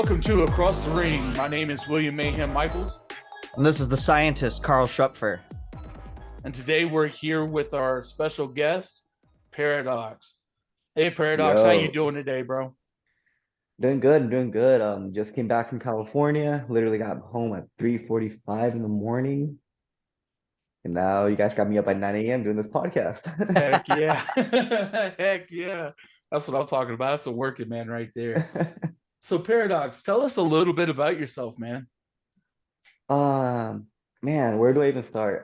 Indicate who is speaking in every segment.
Speaker 1: welcome to Across the Ring. My name is William Mayhem Michaels,
Speaker 2: And this is the scientist, Carl Schupfer.
Speaker 1: and today we're here with our special guest, Paradox. Hey, Paradox, how you
Speaker 3: Yo,
Speaker 1: doing today, bro?
Speaker 3: doing good, doing good. Just came back from California. Literally got home at 3:45 in the morning. And now you guys got me up at 9 a.m. doing this podcast.
Speaker 1: Heck yeah. Heck yeah. That's what I'm talking about. That's a working man right there. So, Paradox, tell us a little bit about yourself, man.
Speaker 3: Um, Man, where do I even start?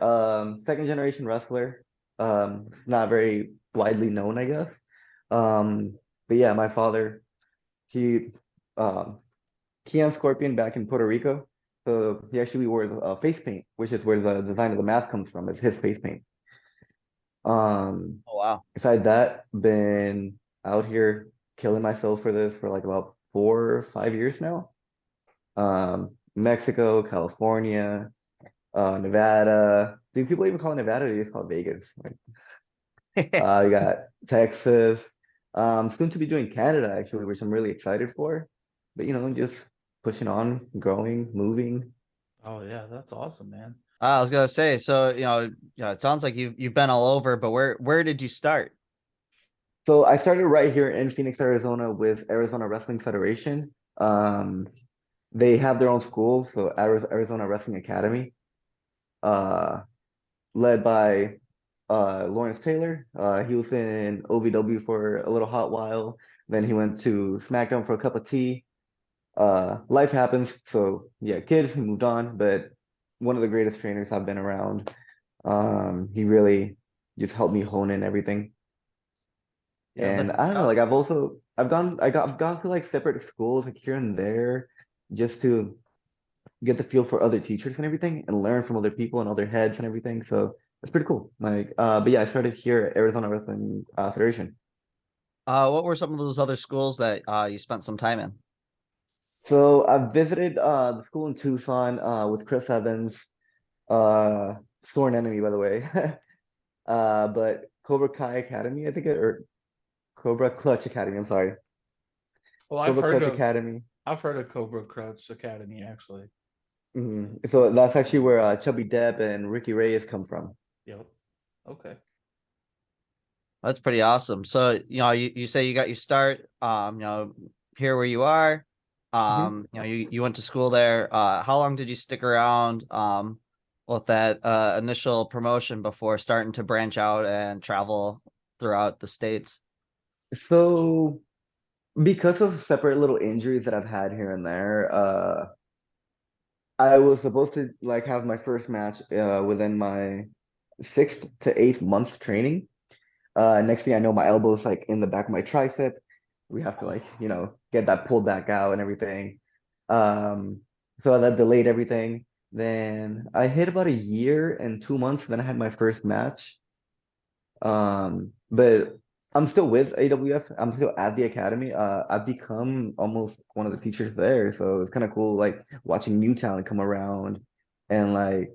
Speaker 3: Second generation wrestler. Not very widely known, I guess. But yeah, my father, he um Kian Scorpion back in Puerto Rico. So he actually wears face paint, which is where the design of the mask comes from, is his face paint. Um,
Speaker 2: Oh, wow.
Speaker 3: Besides that, been out here killing myself for this for like about 4 or 5 years now. Mexico, California, Nevada. Do people even call it Nevada? Or they just call it Vegas? Like, you got Texas. Soon to be doing Canada actually, which I'm really excited for. But just pushing on, growing, moving.
Speaker 1: Oh, yeah, that's awesome, man.
Speaker 2: I was gonna say, so it sounds like you've been all over, but where did you start?
Speaker 3: So I started right here in Phoenix, Arizona with Arizona Wrestling Federation. They have their own school, so Arizona Wrestling Academy, uh, led by Lawrence Taylor. He was in OVW for a little hot while. Then he went to SmackDown for a cup of tea. Life happens, so yeah, kids, he moved on, but one of the greatest trainers I've been around. He really just helped me hone in everything.
Speaker 1: Yeah,
Speaker 3: And
Speaker 1: that's
Speaker 3: I don't know, like
Speaker 1: awesome.
Speaker 3: I've gone to like separate schools like here and there just to get the feel for other teachers and everything and learn from other people and other heads and everything. So it's pretty cool. Like but yeah, I started here at Arizona Wrestling Federation.
Speaker 2: What were some of those other schools that you spent some time in?
Speaker 3: So I've visited the school in Tucson with Chris Evans, uh sworn enemy by the way. But Cobra Kai Academy, I think or Cobra Clutch Academy, I'm sorry.
Speaker 1: Well, I've
Speaker 3: Cobra
Speaker 1: heard
Speaker 3: Clutch
Speaker 1: of
Speaker 3: Academy.
Speaker 1: I've heard of Cobra Crouch Academy, actually.
Speaker 3: So that's actually where Chubby Depp and Ricky Reyes come from.
Speaker 1: Yep. Okay.
Speaker 2: That's pretty awesome. So, you say you got your start, here where you are.
Speaker 3: Mhm.
Speaker 2: You went to school there. How long did you stick around, with that initial promotion before starting to branch out and travel throughout the states?
Speaker 3: So because of separate little injuries that I've had here and there, I was supposed to like have my first match within my 6 to 8 month training. Next thing I know, my elbow's like in the back of my tricep. We have to like, get that pulled back out and everything. Um, so that delayed everything. Then I hit about a year and 2 months, then I had my first match. But I'm still with AWF. I'm still at the academy. I've become almost one of the teachers there, so it's kind of cool, like watching new talent come around and like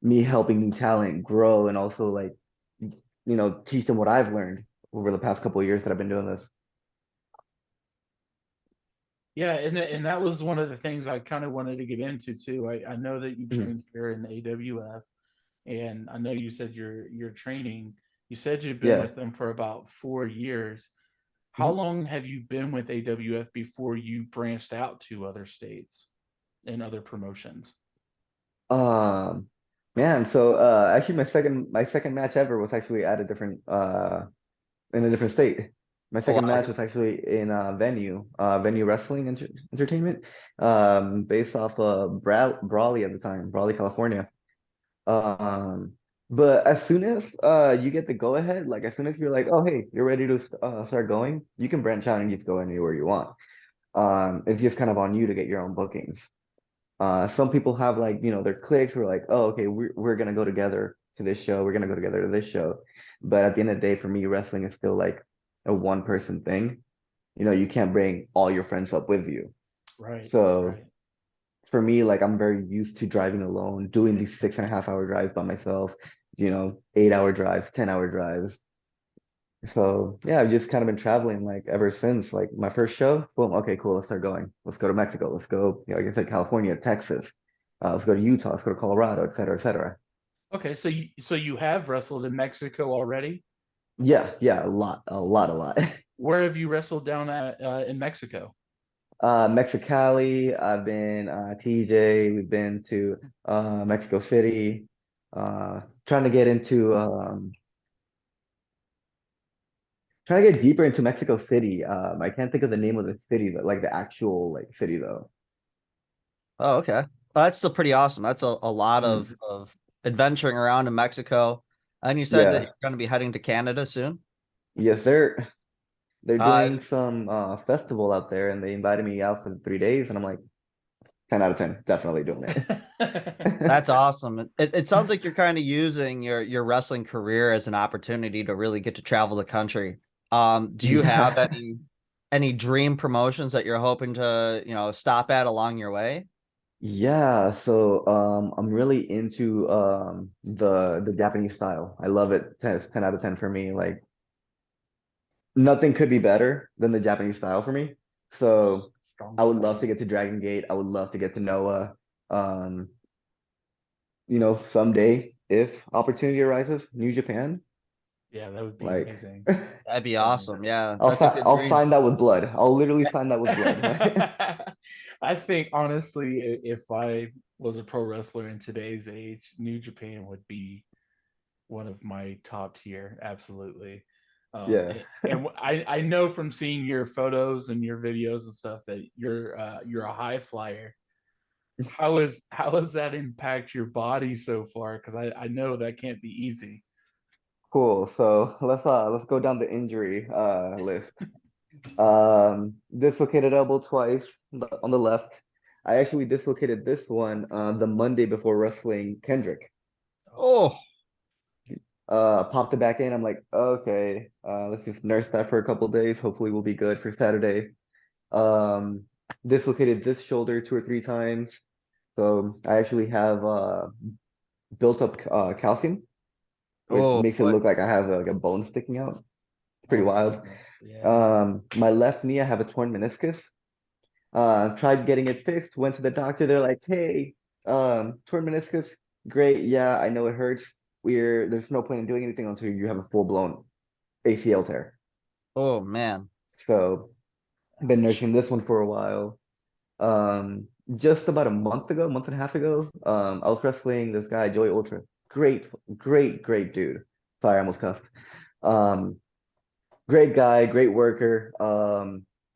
Speaker 3: me helping new talent grow and also like teach them what I've learned over the past couple of years that I've been doing this.
Speaker 1: Yeah, and that was one of the things I kind of wanted to get into too. I know that you
Speaker 3: Mhm,
Speaker 1: trained here in the AWF, and I know you said your training. You said you've been
Speaker 3: Yeah.
Speaker 1: with them for about 4 years. How
Speaker 3: Mhm.
Speaker 1: long have you been with AWF before you branched out to other states and other promotions?
Speaker 3: Um, Man, so actually my second match ever was actually at a different in a different state. My
Speaker 2: Oh,
Speaker 3: second match
Speaker 2: wow.
Speaker 3: was actually in Venue Wrestling Entertainment, based off of Brawley at the time, Brawley, California. Um, but as soon as you get the go ahead, like as soon as you're like, oh hey, you're ready to start going, you can branch out and just go anywhere you want. It's just kind of on you to get your own bookings. Some people have like, their cliques who are like, oh, okay, we're gonna go together to this show, we're gonna go together to this show. But at the end of the day, for me, wrestling is still like a one person thing. You can't bring all your friends up with you.
Speaker 1: Right,
Speaker 3: So
Speaker 1: right.
Speaker 3: for me, like I'm very used to driving alone, doing these 6.5 hour drives by myself, 8 hour drives, 10 hour drives. So yeah, I've just kind of been traveling like ever since. Like my first show, boom, okay, cool, let's start going. Let's go to Mexico. Let's go, like I said, California, Texas. Let's go to Utah. Let's go to Colorado, et cetera, et cetera.
Speaker 1: Okay, so you have wrestled in Mexico already.
Speaker 3: Yeah, yeah, a lot, a lot, a lot.
Speaker 1: Where have you wrestled down at in Mexico?
Speaker 3: Mexicali, I've been TJ, we've been to Mexico City, trying to get into trying to get deeper into Mexico City. I can't think of the name of the city, but like the actual like city though.
Speaker 2: Oh, okay. Well, that's still pretty awesome. That's a lot
Speaker 3: Mm,
Speaker 2: of adventuring around in Mexico. And you said that
Speaker 3: yeah.
Speaker 2: you're going to be heading to Canada soon.
Speaker 3: Yes, they're
Speaker 2: Uh,
Speaker 3: doing some festival out there and they invited me out for the 3 days and I'm like 10 out of 10, definitely doing it.
Speaker 2: that's awesome. It sounds like you're kind of using your wrestling career as an opportunity to really get to travel the country. Do you have
Speaker 3: Yeah.
Speaker 2: any dream promotions that you're hoping to, stop at along your way?
Speaker 3: Yeah, so I'm really into the Japanese style. I love it. 10 out of 10 for me. Like nothing could be better than the Japanese style for me. So
Speaker 1: Strong
Speaker 3: I would love to
Speaker 1: style.
Speaker 3: get to Dragon Gate. I would love to get to Noah. Um, someday if opportunity arises, New Japan,
Speaker 1: Yeah, that would be
Speaker 3: like
Speaker 1: amazing.
Speaker 2: That'd be
Speaker 1: Um,
Speaker 2: awesome. Yeah, that's a good
Speaker 3: I'll
Speaker 2: dream.
Speaker 3: sign that with blood. I'll literally sign that with blood.
Speaker 1: I think honestly, if I was a pro wrestler in today's age, New Japan would be one of my top tier. Absolutely.
Speaker 3: Yeah.
Speaker 1: I know from seeing your photos and your videos and stuff that you're a high flyer. How has that impact your body so far? Because I know that can't be easy.
Speaker 3: Cool. So let's go down the injury list. Dislocated elbow twice on the left. I actually dislocated this one the Monday before wrestling Kendrick.
Speaker 2: Oh,
Speaker 3: Popped it back in. I'm like, okay, let's just nurse that for a couple days. Hopefully we'll be good for Saturday. Um, Dislocated this shoulder 2 or 3 times. So I actually have built up calcium, which
Speaker 2: oh
Speaker 3: makes it
Speaker 2: boy.
Speaker 3: look like I have like a bone sticking out. Pretty
Speaker 1: Oh my
Speaker 3: wild.
Speaker 1: goodness. Yeah.
Speaker 3: My left knee, I have a torn meniscus. Tried getting it fixed, went to the doctor. They're like, hey, torn meniscus, great. Yeah, I know it hurts. There's no point in doing anything until you have a full-blown ACL tear.
Speaker 2: Oh man.
Speaker 3: So been
Speaker 1: Ouch.
Speaker 3: nursing this one for a while. Um, just about a month ago, month and a half ago, I was wrestling this guy, Joey Ultra. Great, great, great dude. Sorry, I almost cussed. Um, Great guy, great worker.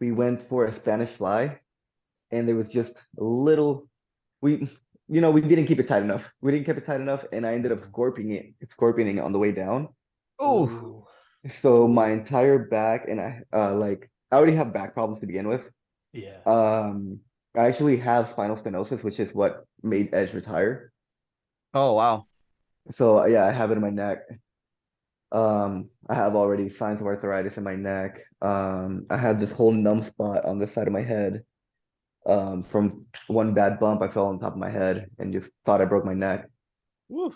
Speaker 3: We went for a Spanish fly, and there was just a little we we didn't keep it tight enough. We didn't keep it tight enough, and I ended up scorpioning on the way down.
Speaker 2: Oh,
Speaker 1: Ooh.
Speaker 3: So my entire back and I already have back problems to begin with.
Speaker 1: Yeah.
Speaker 3: Um, I actually have spinal stenosis, which is what made Edge retire.
Speaker 2: oh wow.
Speaker 3: So yeah, I have it in my neck. I have already signs of arthritis in my neck. I have this whole numb spot on this side of my head. From one bad bump, I fell on top of my head and just thought I broke my neck.
Speaker 2: Woo.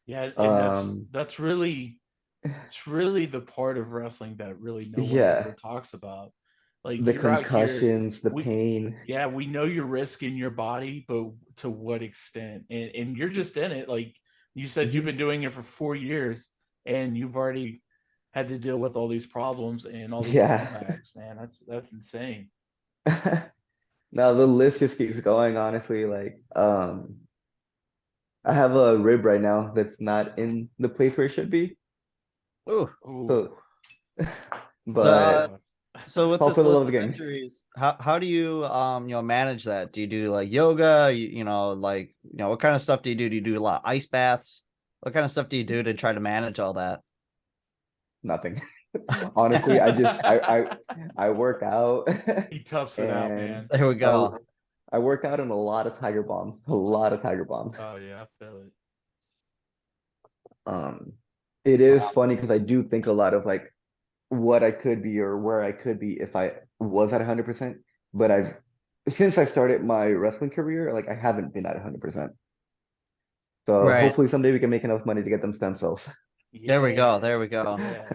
Speaker 1: Yeah, and
Speaker 3: Um,
Speaker 1: that's really the part of wrestling that really no one ever
Speaker 3: yeah,
Speaker 1: talks about. Like
Speaker 3: the
Speaker 1: you're out here,
Speaker 3: concussions, the
Speaker 1: we
Speaker 3: pain.
Speaker 1: yeah, we know you're risking your body, but to what extent? And you're just in it. Like you said, you've
Speaker 3: Mhm.
Speaker 1: been doing it for 4 years, and you've already had to deal with all these problems and all these
Speaker 3: Yeah.
Speaker 1: comebacks. Man, that's insane.
Speaker 3: Now the list just keeps going, honestly. Like, I have a rib right now that's not in the place where it should be.
Speaker 2: Ooh.
Speaker 1: Ooh,
Speaker 3: So,
Speaker 2: So
Speaker 1: oh
Speaker 3: but
Speaker 1: god.
Speaker 2: so with
Speaker 3: all
Speaker 2: this
Speaker 3: for the love
Speaker 2: list
Speaker 3: of the
Speaker 2: of
Speaker 3: game.
Speaker 2: injuries, how do you manage that? Do you do like yoga? Like what kind of stuff do you do? Do you do a lot of ice baths? What kind of stuff do you do to try to manage all that?
Speaker 3: Nothing. Honestly, I work out
Speaker 1: He toughs it out,
Speaker 3: and
Speaker 1: man.
Speaker 2: There we
Speaker 3: uh,
Speaker 2: go.
Speaker 3: I work out in a lot of Tiger Balm, a lot of Tiger Balm.
Speaker 1: Oh yeah, I feel it.
Speaker 3: Um, it is funny because I do think a lot of like what I could be or where I could be if I was at 100%. But since I started my wrestling career, like I haven't been at 100%. So
Speaker 2: Right.
Speaker 3: hopefully someday we can make enough money to get them stem cells.
Speaker 2: There we go.
Speaker 1: Yeah,
Speaker 2: There we go.
Speaker 1: yeah.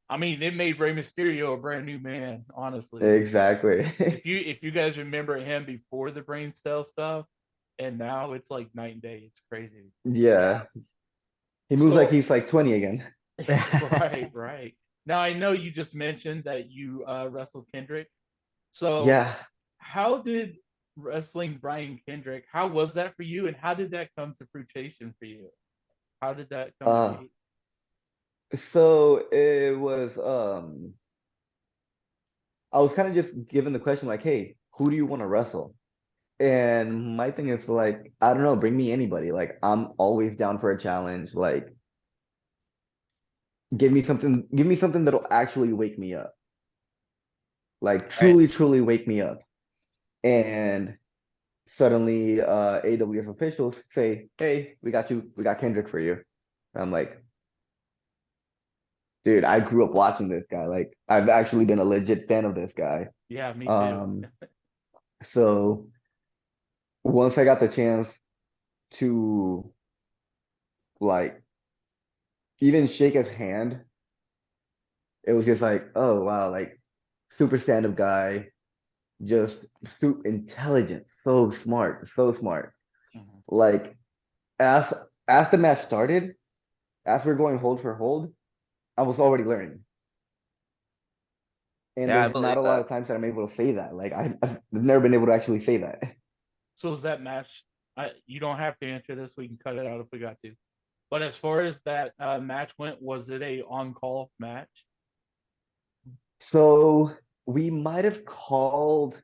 Speaker 1: I mean, it made Rey Mysterio a brand new man, honestly.
Speaker 3: Exactly.
Speaker 1: If you guys remember him before the brain cell stuff, and now it's like night and day. It's crazy.
Speaker 3: Yeah. He moves like
Speaker 1: So
Speaker 3: he's like 20 again.
Speaker 1: right, right. Now I know you just mentioned that you wrestled Kendrick. So
Speaker 3: Yeah.
Speaker 1: how did wrestling Brian Kendrick? How was that for you, and how did that come to fruition for you? How did that come to
Speaker 3: Uh,
Speaker 1: be?
Speaker 3: so it was I was kind of just given the question like, hey, who do you want to wrestle? And my thing is like, I don't know, bring me anybody. Like I'm always down for a challenge. Like give me something that'll actually wake me up. Like
Speaker 2: Right.
Speaker 3: truly, truly wake me up. And suddenly AWS officials say, hey, we got Kendrick for you. And I'm like, dude, I grew up watching this guy. Like I've actually been a legit fan of this guy.
Speaker 1: Yeah, me too.
Speaker 3: Um, so once I got the chance to like even shake his hand, it was just like, oh wow, like super stand-up guy, just super intelligent, so smart, so smart.
Speaker 1: Mhm.
Speaker 3: Like as as the match started, as we're going hold for hold, I was already learning. And
Speaker 2: Yeah, I
Speaker 3: there's not
Speaker 2: believe
Speaker 3: a lot
Speaker 2: that.
Speaker 3: of times that I'm able to say that. Like I've never been able to actually say that.
Speaker 1: So was that match? You don't have to answer this. We can cut it out if we got to. But as far as that match went, was it a on-call match?
Speaker 3: So we might have called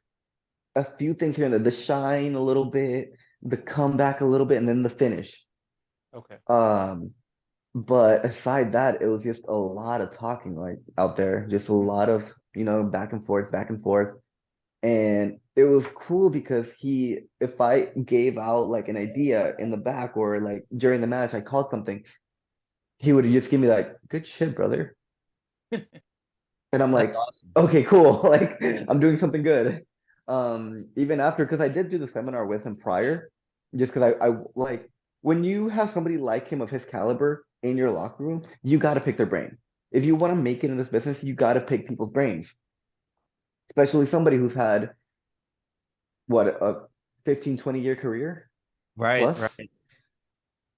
Speaker 3: a few things here and there, the shine a little bit, the comeback a little bit, and then the finish.
Speaker 1: Okay.
Speaker 3: Um, but aside that, it was just a lot of talking like out there, just a
Speaker 1: Mhm.
Speaker 3: lot of, you know, back and forth, back and forth. And it was cool because if I gave out like an idea in the back or like during the match, I called something, he would just give me like, good shit, brother. And I'm
Speaker 2: That's
Speaker 3: like,
Speaker 2: awesome.
Speaker 3: okay, cool. Like I'm doing something good. Even after, because I did do the seminar with him prior, just because I like when you have somebody like him of his caliber in your locker room, you got to pick their brain. If you want to make it in this business, you got to pick people's brains, especially somebody who's had what a 15, 20-year career
Speaker 2: Right,
Speaker 3: plus.
Speaker 2: right.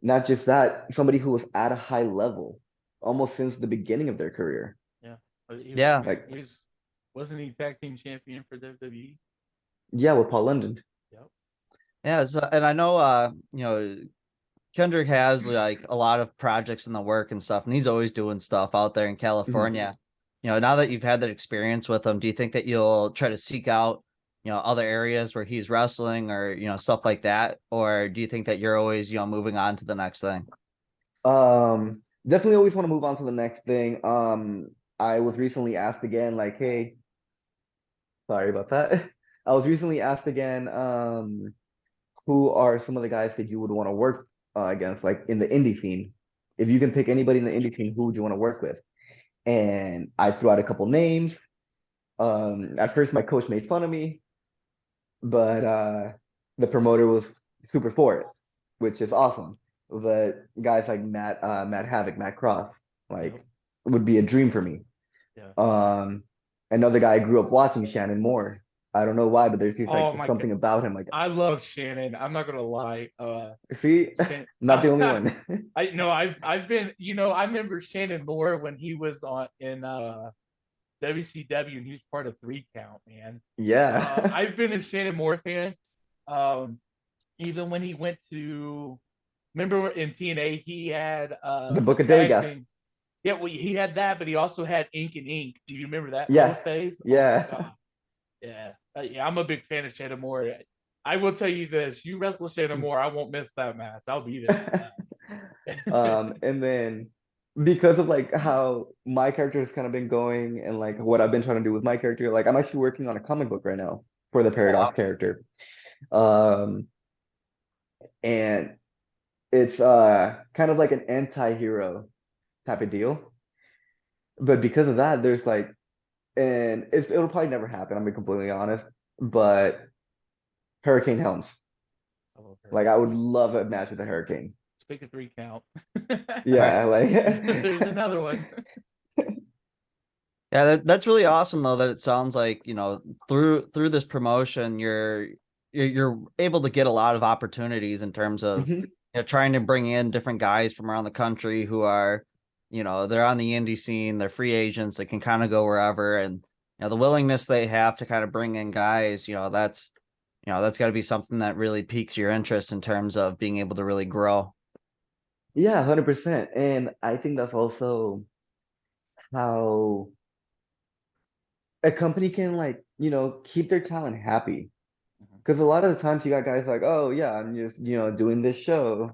Speaker 3: Not just that, somebody who was at a high level almost since the beginning of their career.
Speaker 1: Yeah. But he was. I
Speaker 2: Yeah.
Speaker 1: mean,
Speaker 3: Like,
Speaker 1: he was. Wasn't he tag team champion for WWE?
Speaker 3: yeah, with Paul London.
Speaker 1: Yep.
Speaker 2: Yeah, so and I know Kendrick has like a lot of projects in the work and stuff, and he's always doing stuff out there in
Speaker 3: Mhm.
Speaker 2: California. Now that you've had that experience with him, do you think that you'll try to seek out, other areas where he's wrestling or, stuff like that? Or do you think that you're always, moving on to the next thing?
Speaker 3: Definitely always want to move on to the next thing. I was recently asked again, like, hey, sorry about that. I was recently asked again, who are some of the guys that you would want to work against, like in the indie scene? If you can pick anybody in the indie scene, who would you want to work with? And I threw out a couple names. At first, my coach made fun of me, but the promoter was super for it, which is awesome. But guys like Matt Havoc, Matt Cross,
Speaker 1: Yep.
Speaker 3: like would be a dream for me.
Speaker 1: Yeah.
Speaker 3: Um, Another guy I grew up watching, Shannon Moore. I don't know why, but there's just
Speaker 1: Oh
Speaker 3: like
Speaker 1: my god.
Speaker 3: something about him. Like,
Speaker 1: I love Shannon. I'm not gonna lie.
Speaker 3: see,
Speaker 1: Shannon.
Speaker 3: not the only one.
Speaker 1: I know. I've been. I remember Shannon Moore when he was on in WCW and he was part of Three Count. Man.
Speaker 3: Yeah,
Speaker 1: I've been a Shannon Moore fan. Um, even when he went to, remember in TNA he had
Speaker 3: the Book of
Speaker 1: tag
Speaker 3: Delegath.
Speaker 1: team. Yeah, well, he had that, but he also had Ink and Ink. Do you remember that little
Speaker 3: Yes,
Speaker 1: phase? Oh my
Speaker 3: yeah.
Speaker 1: god. Yeah, yeah, I'm a big fan of Shannon Moore. I will tell you this: you wrestle Shannon Moore, I won't miss that match. I'll be there for that.
Speaker 3: And then because of like how my character has kind of been going and like what I've been trying to do with my character, like I'm actually working on a comic book right now for the
Speaker 2: Oh, wow.
Speaker 3: Paradox character. Um, and it's kind of like an anti-hero type of deal. But because of that, there's like, and it'll probably never happen, I'm being completely honest, but Hurricane Helms.
Speaker 1: I love
Speaker 3: Like
Speaker 1: Hurricane.
Speaker 3: I would love a match with a Hurricane.
Speaker 1: Speak of Three Count.
Speaker 2: Right.
Speaker 3: Yeah, like
Speaker 1: There's another one.
Speaker 2: Yeah, that's really awesome though, that it sounds like, through this promotion, you're able to get a lot of opportunities in terms of,
Speaker 3: Hmm.
Speaker 2: trying to bring in different guys from around the country who are, they're on the indie scene, they're free agents, they can kind of go wherever. And the willingness they have to kind of bring in guys, that's got to be something that really piques your interest in terms of being able to really grow.
Speaker 3: Yeah, 100%. And I think that's also how a company can like, keep their talent happy.
Speaker 1: Mhm.
Speaker 3: Because a lot of the times you got guys like, oh yeah, I'm just, doing this show. And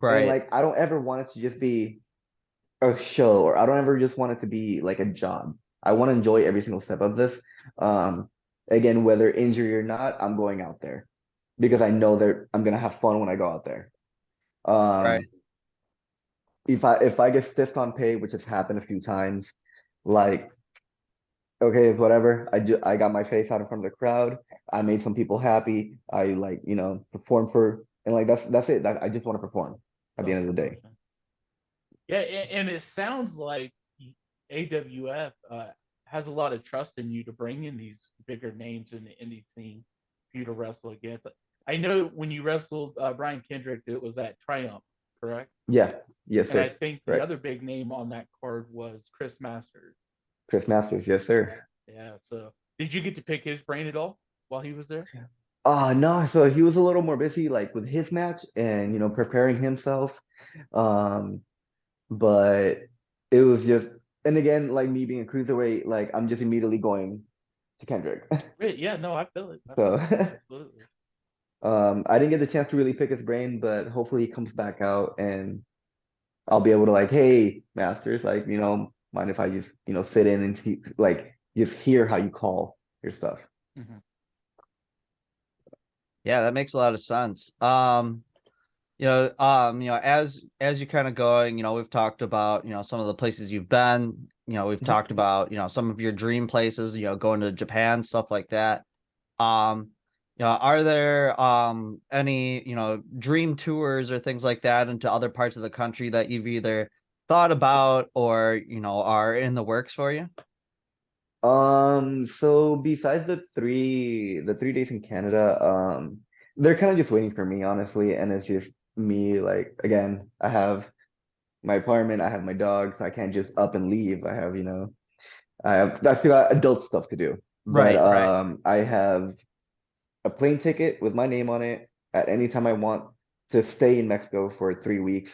Speaker 2: Right.
Speaker 3: like I don't ever want it to just be a show, or I don't ever just want it to be like a job. I want to enjoy every single step of this. Um, Again, whether injury or not, I'm going out there because I know that I'm gonna have fun when I go out there.
Speaker 2: Right.
Speaker 3: Um, if I get stiffed on pay, which has happened a few times, like okay, it's whatever. I got my face out in front of the crowd. I made some people happy. I like, perform for and like that's it. I just want to perform at the end of the day.
Speaker 1: Self-promotion. Yeah, and it sounds like AWF has a lot of trust in you to bring in these bigger names in the indie scene for you to wrestle against. I know when you wrestled Brian Kendrick, it was at Triumph, correct?
Speaker 3: Yeah, yes,
Speaker 1: And I
Speaker 3: sir.
Speaker 1: think the
Speaker 3: Correct.
Speaker 1: other big name on that card was Chris Masters.
Speaker 3: Chris Masters, yes, sir.
Speaker 1: Yeah. So did you get to pick his brain at all while he was there?
Speaker 3: No, so he was a little more busy like with his match and preparing himself. Um, but it was just and again, like me being a cruiserweight, like I'm just immediately going to Kendrick.
Speaker 1: Wait, yeah, no, I feel it. I
Speaker 3: So
Speaker 1: feel it. Absolutely.
Speaker 3: I didn't get the chance to really pick his brain, but hopefully he comes back out and I'll be able to like, hey, Masters, like, mind if I just, sit in and like just hear how you call your stuff.
Speaker 1: Mhm.
Speaker 2: Yeah, that makes a lot of sense. As you kind of going, we've talked about, some of the places you've been, we've
Speaker 3: Mhm.
Speaker 2: talked about, some of your dream places, going to Japan, stuff like that. Um, are there any, dream tours or things like that into other parts of the country that you've either thought about or, are in the works for you?
Speaker 3: So besides the three days in Canada, they're kind of just waiting for me, honestly, and it's just me, like, again, I have my apartment, I have my dog, so I can't just up and leave. I still got adult stuff to do. But
Speaker 2: Right, right.
Speaker 3: I have a plane ticket with my name on it at any time I want to stay in Mexico for 3 weeks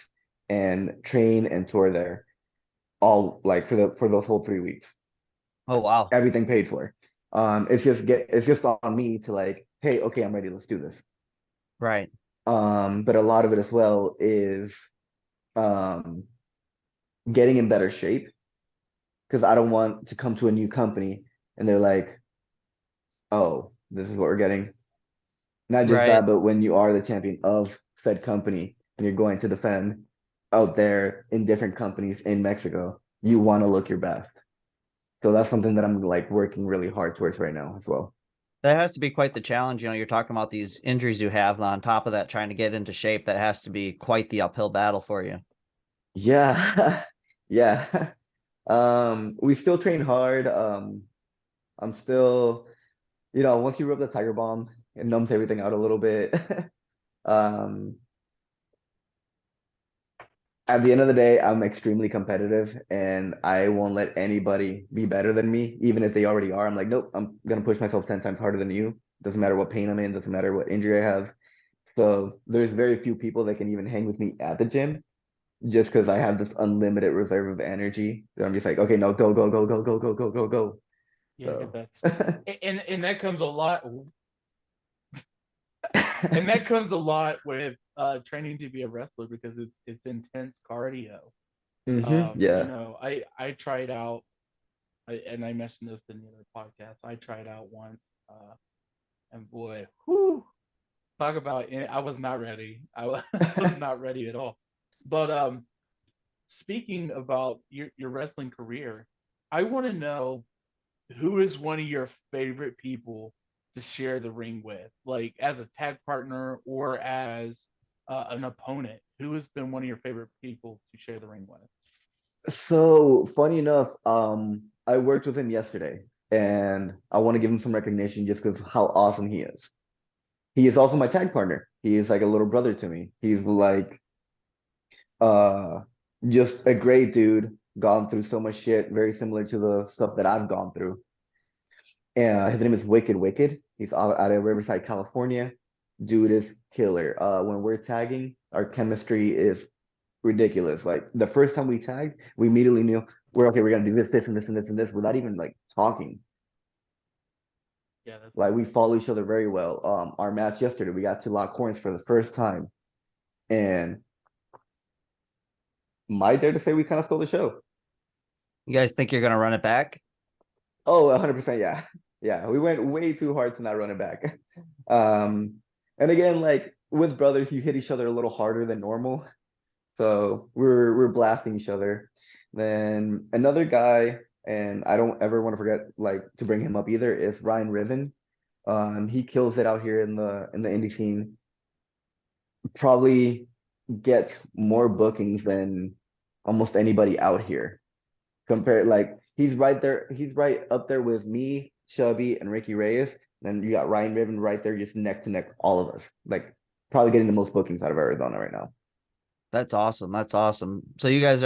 Speaker 3: and train and tour there, all like for those whole 3 weeks.
Speaker 2: Oh, wow.
Speaker 3: Everything paid for. It's just on me to like, hey, okay, I'm ready, let's do this.
Speaker 2: Right.
Speaker 3: But a lot of it as well is um getting in better shape because I don't want to come to a new company and they're like, oh, this is what we're getting. Not just
Speaker 2: Right.
Speaker 3: that, but when you are the champion of said company and you're going to defend out there in different companies in Mexico, you want to look your best. So that's something that I'm like working really hard towards right now as well.
Speaker 2: That has to be quite the challenge. You're talking about these injuries you have. On top of that, trying to get into shape, that has to be quite the uphill battle for you.
Speaker 3: Yeah. Yeah. We still train hard. I'm still, once you rub the Tiger Balm, it numbs everything out a little bit. Um, at the end of the day, I'm extremely competitive and I won't let anybody be better than me, even if they already are. I'm like, nope, I'm gonna push myself 10 times harder than you. Doesn't matter what pain I'm in, doesn't matter what injury I have. So there's very few people that can even hang with me at the gym just because I have this unlimited reserve of energy. So I'm just like, okay, no, go, go, go, go, go, go, go, go, go.
Speaker 1: Yeah,
Speaker 3: So
Speaker 1: that's and that comes a lot and that comes a lot with training to be a wrestler because it's intense cardio.
Speaker 3: Yeah.
Speaker 1: I tried out and I mentioned this in the other podcast. I tried out once, and boy, whew, talk about I was not ready. was not ready at all. But speaking about your wrestling career, I want to know who is one of your favorite people to share the ring with, like as a tag partner or as an opponent? Who has been one of your favorite people to share the ring with?
Speaker 3: So funny enough, I worked with him yesterday, and I want to give him some recognition just because how awesome he is. He is also my tag partner. He is like a little brother to me. He's like uh just a great dude, gone through so much shit, very similar to the stuff that I've gone through. And his name is Wicked Wicked. He's out of Riverside, California. Dude is killer. When we're tagging, our chemistry is ridiculous. Like the first time we tagged, we immediately knew we're okay, we're gonna do this, this, and this, and this, and this without even like talking.
Speaker 1: Yeah, that's
Speaker 3: Like we
Speaker 1: awesome.
Speaker 3: follow each other very well. Our match yesterday, we got to lock horns for the first time, and might dare to say we kind of stole the show.
Speaker 2: You guys think you're gonna run it back?
Speaker 3: Oh, 100%, yeah. Yeah, we went way too hard to not run it back. And again, like with brothers, you hit each other a little harder than normal. So we're blasting each other. Then another guy, and I don't ever want to forget like to bring him up either, is Ryan Riven. He kills it out here in the indie scene. Probably gets more bookings than almost anybody out here. Compared, like he's right there, he's right up there with me, Chubby, and Ricky Reyes. Then you got Ryan Riven right there, just neck to neck, all of us. Like probably getting the most bookings out of Arizona right now.
Speaker 2: That's awesome. That's awesome. So you guys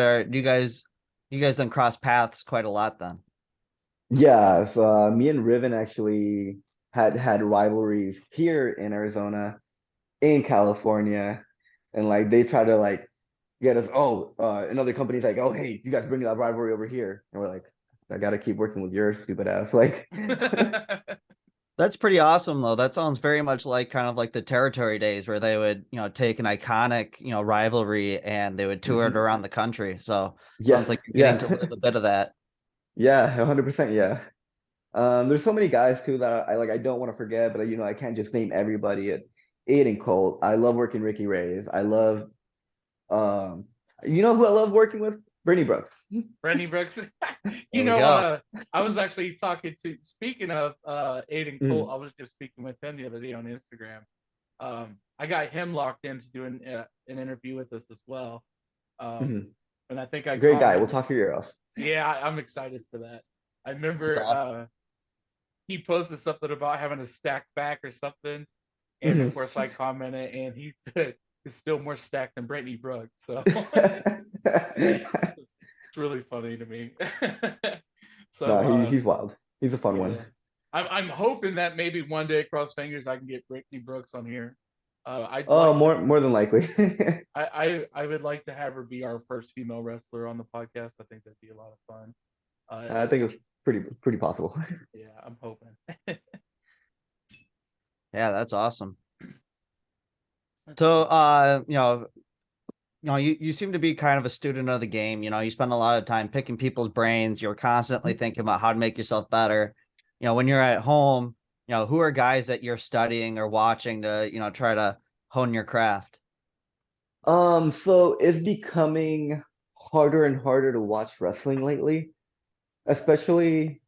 Speaker 2: then cross paths quite a lot then.
Speaker 3: Yeah, so me and Riven actually had rivalries here in Arizona, in California, and like they try to like get us. Oh, another company's like, oh hey, you guys bring that rivalry over here, and we're like, I gotta keep working with your stupid ass. Like,
Speaker 2: That's pretty awesome though. That sounds very much like kind of like the territory days where they would, take an iconic, rivalry and they would tour it
Speaker 3: mhm.
Speaker 2: around the country. So
Speaker 3: Yeah,
Speaker 2: sounds like you're getting to
Speaker 3: yeah,
Speaker 2: live a bit of that.
Speaker 3: yeah, 100%, yeah. There's so many guys too that I like. I don't want to forget, but I can't just name everybody. Aiden Colt. I love working Ricky Reyes. I love um, who I love working with? Brittany Brooks.
Speaker 1: Randy Brooks.
Speaker 2: There we go.
Speaker 1: I was actually talking to, speaking of Aiden Cole,
Speaker 3: Mhm,
Speaker 1: I was just speaking with him the other day on Instagram. I got him locked into doing an interview with us as well. Um,
Speaker 3: mhm.
Speaker 1: and I think I
Speaker 3: Great guy. We'll
Speaker 1: commented,
Speaker 3: talk your ear off.
Speaker 1: yeah, I'm excited for that. I
Speaker 2: That's
Speaker 1: remember
Speaker 2: awesome.
Speaker 1: he posted something about having a stack back or something. And of
Speaker 3: Mhm.
Speaker 1: course, I commented, and he said it's still more stacked than Brittany Brooks. So it's really funny to me. So
Speaker 3: No, he's wild. He's a fun one.
Speaker 1: yeah, I'm hoping that maybe one day, cross fingers, I can get Brittany Brooks on here. I'd
Speaker 3: Oh,
Speaker 1: like to.
Speaker 3: more than likely.
Speaker 1: I would like to have her be our first female wrestler on the podcast. I think that'd be a lot of fun.
Speaker 3: I think it's pretty possible.
Speaker 1: Yeah, I'm hoping.
Speaker 2: Yeah, that's awesome.
Speaker 1: Let's
Speaker 2: So
Speaker 1: see.
Speaker 2: you seem to be kind of a student of the game. You spend a lot of time picking people's brains. You're constantly thinking about how to make yourself better. When you're at home, who are guys that you're studying or watching to, try to hone your craft?
Speaker 3: So it's becoming harder and harder to watch wrestling lately, especially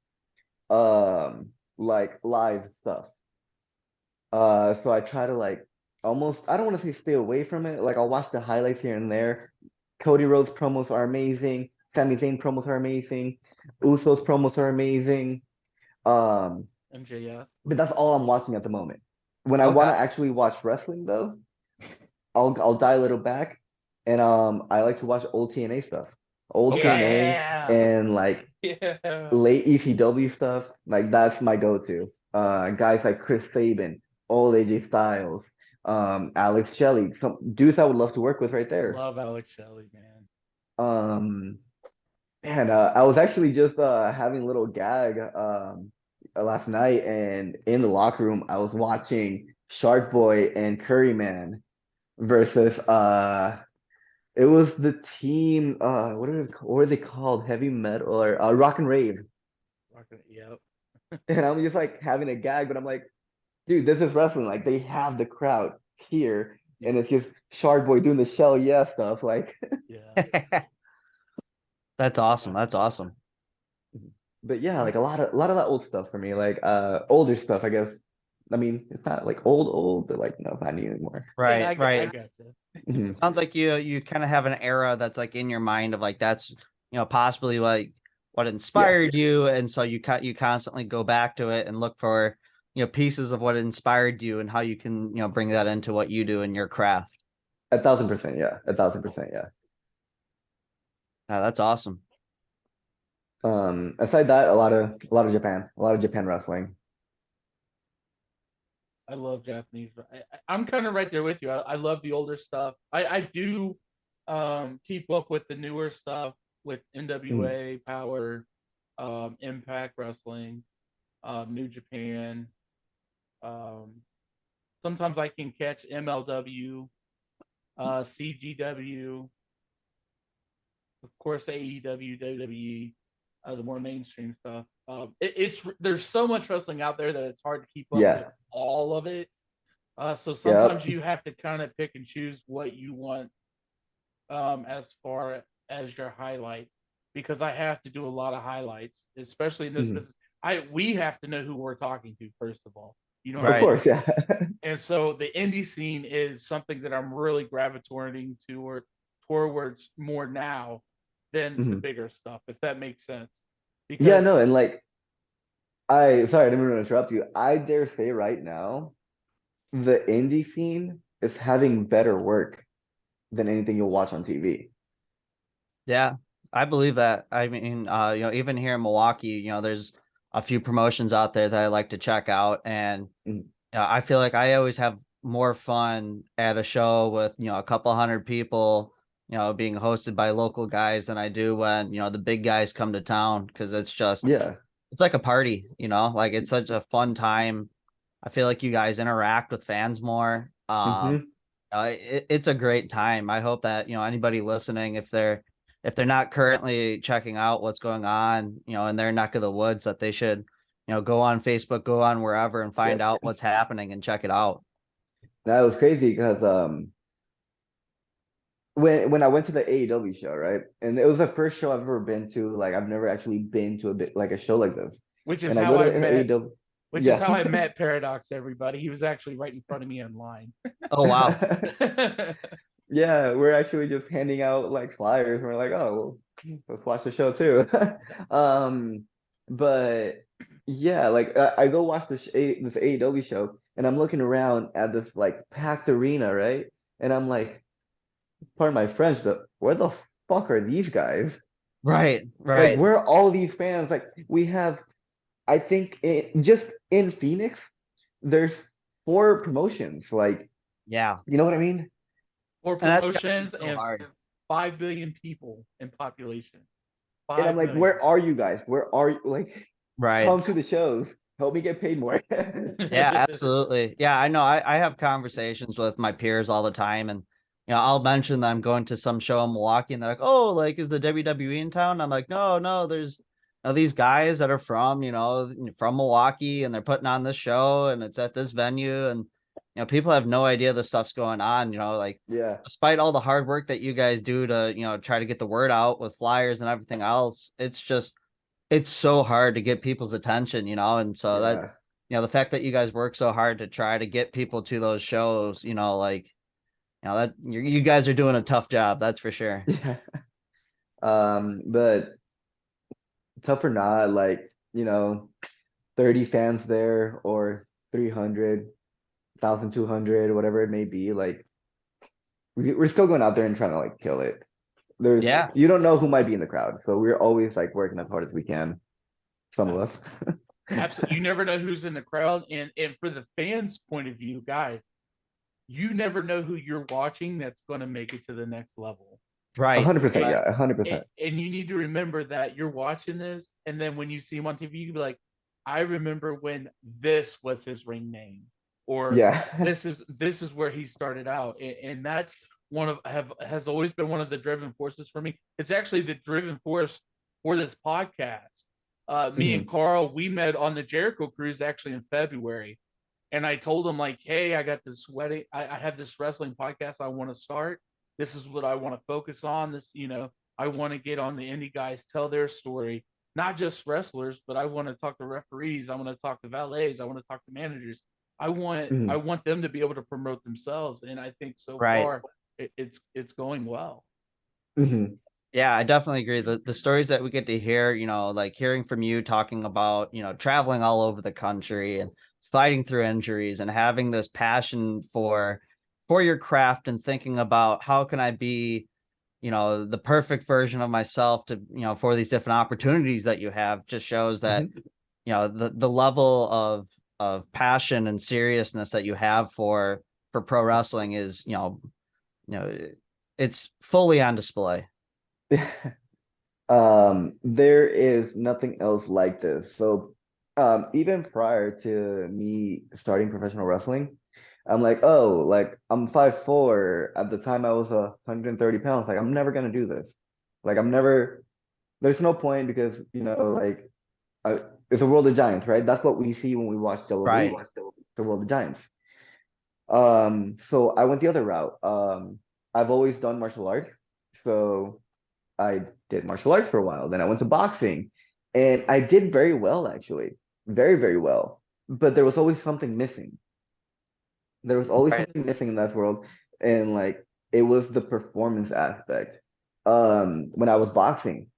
Speaker 3: like live stuff. So I try to like almost I don't want to say stay away from it. Like I'll watch the highlights here and there. Cody Rhodes promos are amazing. Sami Zayn promos are amazing. Usos promos are amazing. Um,
Speaker 1: MJF.
Speaker 3: but that's all I'm watching at the moment. When I want
Speaker 2: Okay.
Speaker 3: to actually watch wrestling though, I'll dial it back, and I like to watch old TNA stuff, old
Speaker 2: Okay.
Speaker 3: TNA
Speaker 1: Yeah.
Speaker 3: and like
Speaker 1: Yeah.
Speaker 3: late ECW stuff. Like that's my go-to. Guys like Chris Sabin, old AJ Styles, Alex Shelley, some dudes I would love to work with right there.
Speaker 1: Love Alex Shelley, man.
Speaker 3: Um, and I was actually just having a little gag last night, and in the locker room I was watching Shark Boy and Curry Man versus it was the team what are they called? Heavy Metal or Rock and Rave.
Speaker 1: Yep.
Speaker 3: And I'm just like having a gag, but I'm like, dude, this is wrestling. Like they have the crowd here, and
Speaker 1: Yeah.
Speaker 3: it's just Shark Boy doing the shell yeah stuff. Like,
Speaker 1: Yeah.
Speaker 2: That's awesome.
Speaker 1: Yeah.
Speaker 2: That's awesome.
Speaker 3: but yeah, like a lot of that old stuff for me, like older stuff, I guess. I mean, it's not like old, but like no, not new anymore.
Speaker 1: Yeah,
Speaker 2: Right,
Speaker 1: I
Speaker 2: right.
Speaker 1: gotcha.
Speaker 3: Mhm.
Speaker 2: Sounds like you kind of have an era that's like in your mind of like that's possibly like what inspired you, and so you constantly go back to it and look for pieces of what inspired you and how you can bring that into what you do in your craft.
Speaker 3: 1,000%, yeah. 1,000%, yeah.
Speaker 2: That's awesome.
Speaker 3: Aside that, a lot of Japan wrestling.
Speaker 1: I love Japanese. I'm kind of right there with you. I love the older stuff. I do keep up with the newer stuff with
Speaker 3: Mm,
Speaker 1: NWA, Power, Impact Wrestling, New Japan. Um, Sometimes I can catch MLW, CGW, of course AEW, WWE, the more mainstream stuff. It's there's so much wrestling out there that it's hard to keep up with
Speaker 3: yeah.
Speaker 1: all of it. So sometimes
Speaker 3: Yep.
Speaker 1: you have to kind of pick and choose what you want as far as your highlights, because I have to do a lot of highlights, especially in this
Speaker 3: Mhm.
Speaker 1: business. We have to know who we're talking to first of all. You know what I
Speaker 3: Of
Speaker 2: Right.
Speaker 1: mean?
Speaker 3: course, yeah.
Speaker 1: And so the indie scene is something that I'm really gravitating towards more now than the
Speaker 3: Mhm.
Speaker 1: bigger stuff, if that makes sense.
Speaker 3: Yeah,
Speaker 1: Because
Speaker 3: no, and like sorry, I didn't mean to interrupt you. I dare say right now, the indie scene is having better work than anything you'll watch on TV.
Speaker 2: Yeah, I believe that. I mean, even here in Milwaukee, there's a few promotions out there that I like to check out, and
Speaker 3: Mhm.
Speaker 2: I feel like I always have more fun at a show with a couple hundred people, being hosted by local guys than I do when the big guys come to town, because
Speaker 3: Yeah.
Speaker 2: it's like a party, like it's such a fun time. I feel like you guys interact with fans more.
Speaker 3: Hmm.
Speaker 2: It's a great time. I hope that anybody listening, if they're not currently checking out what's going on, in their neck of the woods, that they should go on Facebook, go on wherever, and
Speaker 3: Yeah.
Speaker 2: find out what's happening and check it out.
Speaker 3: That was crazy because when I went to the AEW show, right? And it was the first show I've ever been to. Like I've never actually been to a bit like a show like this.
Speaker 1: which is
Speaker 3: And I
Speaker 1: how
Speaker 3: go
Speaker 1: I
Speaker 3: to
Speaker 1: met
Speaker 3: AEW.
Speaker 1: which is
Speaker 3: Yeah.
Speaker 1: how I met Paradox, everybody. He was actually right in front of me in line.
Speaker 2: Oh wow.
Speaker 3: Yeah, we're actually just handing out like flyers. And we're like, oh, well, let's watch the show too. Um, but yeah, like I go watch this AEW show, and I'm looking around at this like packed arena, right? And I'm like, pardon my French, but where the fuck are these guys?
Speaker 2: Right,
Speaker 3: Like,
Speaker 2: right.
Speaker 3: where are all these fans? Like, we have, I think, just in Phoenix, there's 4 promotions. Like,
Speaker 2: Yeah.
Speaker 3: you know what I mean?
Speaker 1: Four
Speaker 2: And that's gotta be
Speaker 1: promotions
Speaker 2: so
Speaker 1: and
Speaker 2: hard.
Speaker 1: 5 billion people in population.
Speaker 3: And I'm
Speaker 1: Five
Speaker 3: like,
Speaker 1: billion.
Speaker 3: where are you guys? Where are you? Like,
Speaker 2: Right.
Speaker 3: come to the shows. Help me get paid more.
Speaker 2: Yeah, absolutely. Yeah, I know. I have conversations with my peers all the time, and I'll mention that I'm going to some show in Milwaukee, and they're like, "Oh, like is the WWE in town?" I'm like, "No, no, there's these guys that are from Milwaukee, and they're putting on this show, and it's at this venue, and people have no idea the stuff's going on. Like
Speaker 3: Yeah.
Speaker 2: despite all the hard work that you guys do to try to get the word out with flyers and everything else, it's so hard to get people's attention, and so that
Speaker 3: Yeah.
Speaker 2: the fact that you guys work so hard to try to get people to those shows, like, that you guys are doing a tough job. That's for sure.
Speaker 3: Yeah. But tough or not, like, 30 fans there or 300, 1,200, whatever it may be, like we're still going out there and trying to like kill it. There's
Speaker 2: Yeah.
Speaker 3: You don't know who might be in the crowd, so we're always like working as hard as we can. Some of us.
Speaker 1: Absolutely. You never know who's in the crowd. And for the fans' point of view, guys, you never know who you're watching that's going to make it to the next level.
Speaker 3: A
Speaker 2: Right.
Speaker 3: hundred percent,
Speaker 1: And,
Speaker 3: yeah, 100%.
Speaker 1: and you need to remember that you're watching this. And then when you see him on TV, you can be like, I remember when this was his ring name, or
Speaker 3: Yeah.
Speaker 1: this is where he started out. And that's has always been one of the driving forces for me. It's actually the driving force for this podcast. Me and
Speaker 3: Mhm.
Speaker 1: Carl, we met on the Jericho cruise actually in February, and I told him like, hey, I got this wedding, I have this wrestling podcast I want to start. This is what I want to focus on. I want to get on the indie guys, tell their story, not just wrestlers, but I want to talk to referees, I want to talk to valets, I want to talk to managers. I
Speaker 3: Mhm.
Speaker 1: want them to be able to promote themselves, and I think so
Speaker 2: Right.
Speaker 1: far it's going well.
Speaker 3: Mhm.
Speaker 2: Yeah, I definitely agree. The stories that we get to hear, like hearing from you talking about, traveling all over the country and fighting through injuries and having this passion for your craft and thinking about how can I be, the perfect version of myself to, for these different opportunities that you have, just shows that,
Speaker 3: Mhm.
Speaker 2: the level of passion and seriousness that you have for pro wrestling is, know, it's fully on display.
Speaker 3: There is nothing else like this. So, even prior to me starting professional wrestling, I'm like, oh, like I'm 5'4". At the time, I was 130 pounds. Like, I'm never gonna do this. Like, I'm never. There's no point because like, it's a world of giants, right? That's what we see when we watch
Speaker 2: Right.
Speaker 3: WWE. The world of giants. So I went the other route. I've always done martial arts, so I did martial arts for a while. Then I went to boxing, and I did very well actually, very, very well. But there was always something missing. There was always
Speaker 2: Right.
Speaker 3: something missing in that world, and like it was the performance aspect. When I was boxing,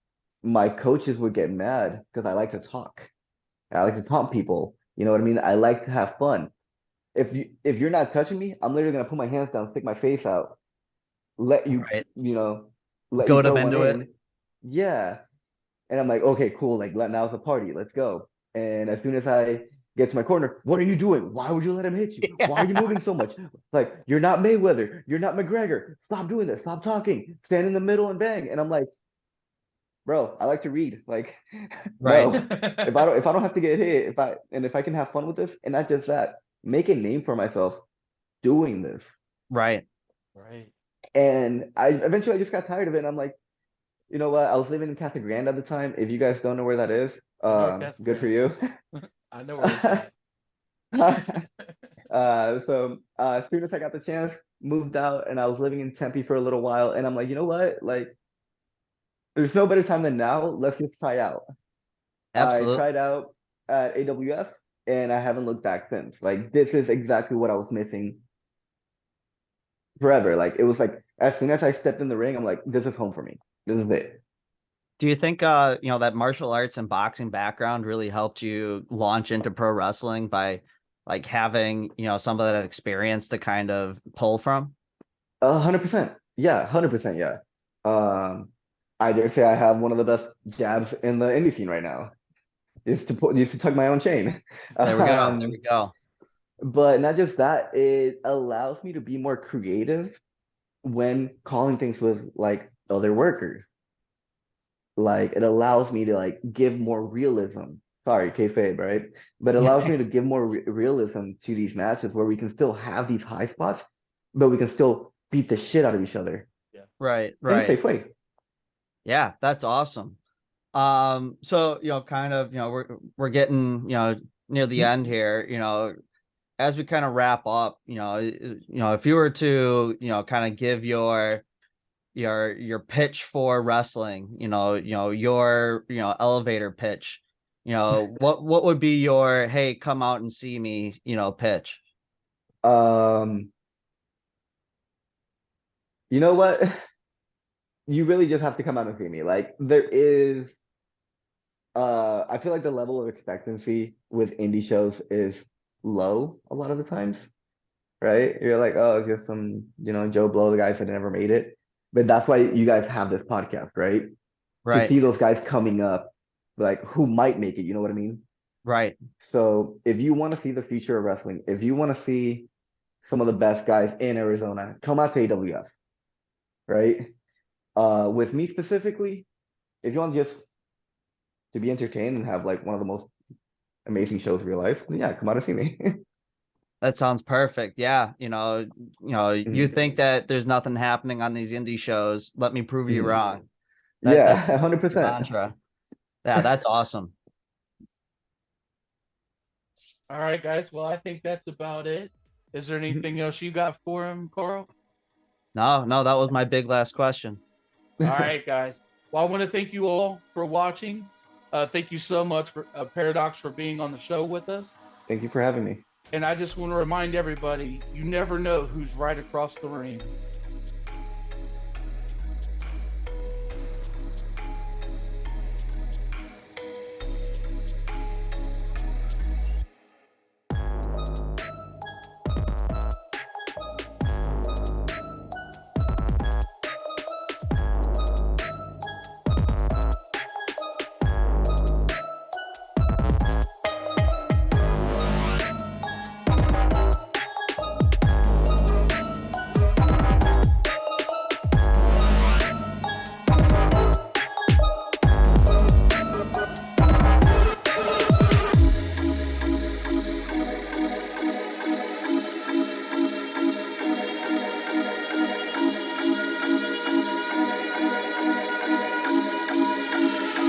Speaker 3: my coaches would get mad because I like to talk. I like to taunt people. You know what I mean? I like to have fun. If you're not touching me, I'm literally gonna put my hands down, stick my face out, let you
Speaker 2: Right.
Speaker 3: you know let you
Speaker 2: Goad them
Speaker 3: throw one
Speaker 2: into it.
Speaker 3: in. Yeah. And I'm like, okay, cool. Like, now's the party. Let's go. And as soon as I get to my corner, what are you doing? Why would you let him hit you? Why are you moving so much? Like, you're not Mayweather. You're not McGregor. Stop doing this. Stop talking. Stand in the middle and bang. And I'm like, bro, I like to read. Like,
Speaker 2: Right.
Speaker 3: no. If I don't have to get hit, if I can have fun with this, and not just that, make a name for myself doing this.
Speaker 2: Right.
Speaker 1: Right.
Speaker 3: And I just got tired of it. And I'm like, you know what? I was living in Casa Grande at the time. If you guys don't know where that is,
Speaker 1: I know what Casa
Speaker 3: good for
Speaker 1: Grande
Speaker 3: you.
Speaker 1: is. I know where it's at.
Speaker 3: As soon as I got the chance, moved out, and I was living in Tempe for a little while. And I'm like, you know what? Like, there's no better time than now. Let's just try out. I
Speaker 2: Absolutely.
Speaker 3: tried out at AWF, and I haven't looked back since. Like, this is exactly what I was missing forever. Like, it was like as soon as I stepped in the ring, I'm like, this is home for me. This is it.
Speaker 2: Do you think that martial arts and boxing background really helped you launch into pro wrestling by like having, some of that experience to kind of pull from?
Speaker 3: 100%. Yeah, 100%. Yeah. Um, I dare say I have one of the best jabs in the indie scene right now. Used to tug my own chain.
Speaker 2: There we go. There we go.
Speaker 3: But not just that, it allows me to be more creative when calling things with like other workers. Like it allows me to like give more realism. Sorry, kayfabe, right? But it allows me to give more realism to these matches where we can still have these high spots, but we can still beat the shit out of each other
Speaker 1: Yeah.
Speaker 2: Right.
Speaker 3: in a
Speaker 2: Right.
Speaker 3: safe way.
Speaker 2: Yeah, that's awesome. So kind of, we're getting, near the end here, as we kind of wrap up, if you were to, kind of give your pitch for wrestling, your, elevator pitch, what would be your, hey, come out and see me, pitch?
Speaker 3: Um, you know what? You really just have to come out and see me. Like there is I feel like the level of expectancy with indie shows is low a lot of the times, right? You're like, oh, it's just some, Joe Blow, the guys that never made it. But that's why you guys have this podcast, right? To
Speaker 2: Right.
Speaker 3: see those guys coming up, like who might make it, you know what I mean?
Speaker 2: Right.
Speaker 3: So if you want to see the future of wrestling, if you want to see some of the best guys in Arizona, come out to AWF, right? With me specifically, if you want just to be entertained and have like one of the most amazing shows of your life, then yeah, come out and see me.
Speaker 2: That sounds perfect. Yeah. You
Speaker 3: Mhm,
Speaker 2: think that there's nothing happening on these indie shows. Let me prove you
Speaker 3: mhm.
Speaker 2: wrong. That's
Speaker 3: Yeah,
Speaker 2: your
Speaker 3: 100%.
Speaker 2: mantra. Yeah, that's awesome.
Speaker 1: All right, guys. Well, I think that's about it. Is there anything else you got for him, Coral?
Speaker 2: No, no, that was my big last question.
Speaker 1: All right, guys. Well, I want to thank you all for watching. Thank you so much for Paradox for being on the show with us.
Speaker 3: Thank you for having me.
Speaker 1: And I just want to remind everybody, you never know who's right across the ring.